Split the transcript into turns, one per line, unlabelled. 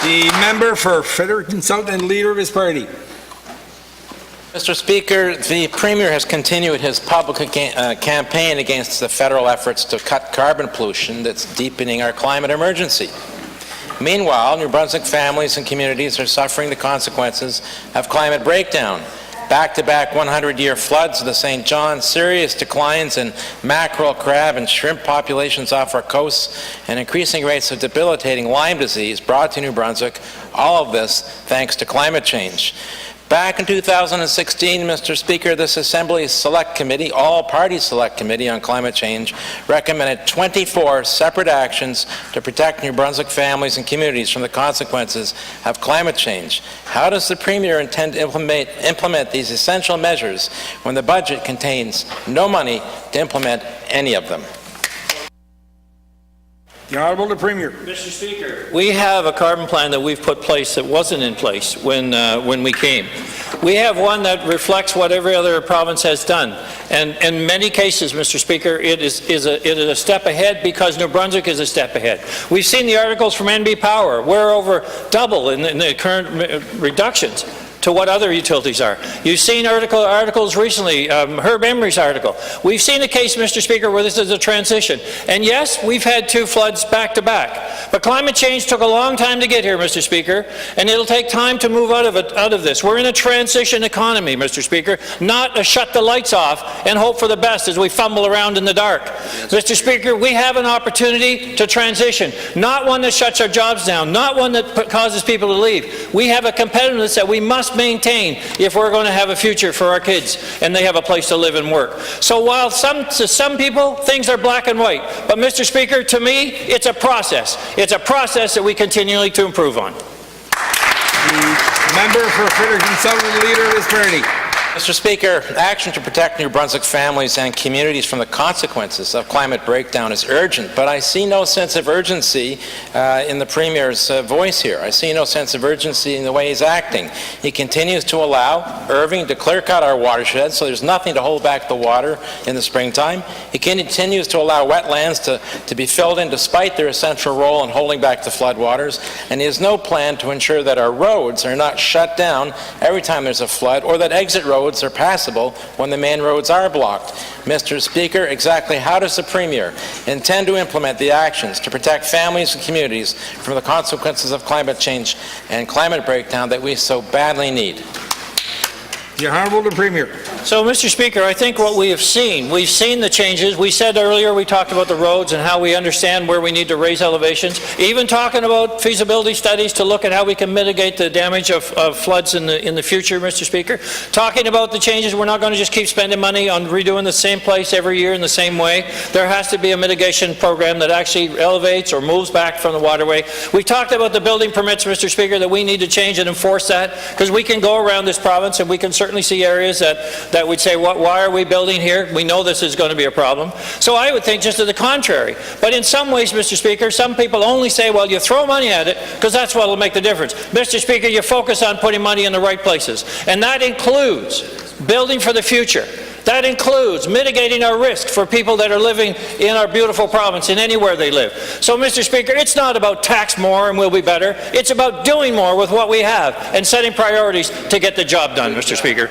The member for Fredericton South and leader of his party.
Mr. Speaker, the Premier has continued his public campaign against the federal efforts to cut carbon pollution that's deepening our climate emergency. Meanwhile, New Brunswick families and communities are suffering the consequences of climate breakdown. Back-to-back 100-year floods of the St. John, serious declines in mackerel, crab, and shrimp populations off our coasts, and increasing rates of debilitating Lyme disease brought to New Brunswick, all of this thanks to climate change. Back in 2016, Mr. Speaker, this Assembly's Select Committee, all-party Select Committee on Climate Change, recommended 24 separate actions to protect New Brunswick families and communities from the consequences of climate change. How does the Premier intend to implement these essential measures when the budget contains no money to implement any of them?
The Honourable the Premier.
Mr. Speaker, we have a carbon plan that we've put in place that wasn't in place when we came. We have one that reflects what every other province has done. And in many cases, Mr. Speaker, it is a step ahead because New Brunswick is a step ahead. We've seen the articles from NB Power. We're over double in the current reductions to what other utilities are. You've seen articles recently, Herb Emery's article. We've seen a case, Mr. Speaker, where this is a transition. And yes, we've had 2 floods back to back. But climate change took a long time to get here, Mr. Speaker, and it'll take time to move out of this. We're in a transition economy, Mr. Speaker, not a shut the lights off and hope for the best as we fumble around in the dark. Mr. Speaker, we have an opportunity to transition, not one that shuts our jobs down, not one that causes people to leave. We have a competitiveness that we must maintain if we're going to have a future for our kids and they have a place to live and work. So while to some people things are black and white, but Mr. Speaker, to me it's a process. It's a process that we continually to improve on.
The member for Fredericton South and leader of his party.
Mr. Speaker, action to protect New Brunswick families and communities from the consequences of climate breakdown is urgent, but I see no sense of urgency in the Premier's voice here. I see no sense of urgency in the way he's acting. He continues to allow Irving to clear-cut our watersheds, so there's nothing to hold back the water in the springtime. He continues to allow wetlands to be filled in despite their essential role in holding back the floodwaters, and he has no plan to ensure that our roads are not shut down every time there's a flood, or that exit roads are passable when the main roads are blocked. Mr. Speaker, exactly how does the Premier intend to implement the actions to protect families and communities from the consequences of climate change and climate breakdown that we so badly need?
The Honourable the Premier.
So, Mr. Speaker, I think what we've seen the changes. We said earlier, we talked about the roads and how we understand where we need to raise elevations, even talking about feasibility studies to look at how we can mitigate the damage of floods in the future, Mr. Speaker. Talking about the changes, we're not going to just keep spending money on redoing the same place every year in the same way. There has to be a mitigation program that actually elevates or moves back from the waterway. We talked about the building permits, Mr. Speaker, that we need to change and enforce that, because we can go around this province and we can certainly see areas that would say, why are we building here? We know this is going to be a problem. So I would think just to the contrary. But in some ways, Mr. Speaker, some people only say, well, you throw money at it because that's what will make the difference. Mr. Speaker, you focus on putting money in the right places. And that includes building for the future. That includes mitigating our risk for people that are living in our beautiful province and anywhere they live. So, Mr. Speaker, it's not about tax more and we'll be better. It's about doing more with what we have and setting priorities to get the job done, Mr. Speaker.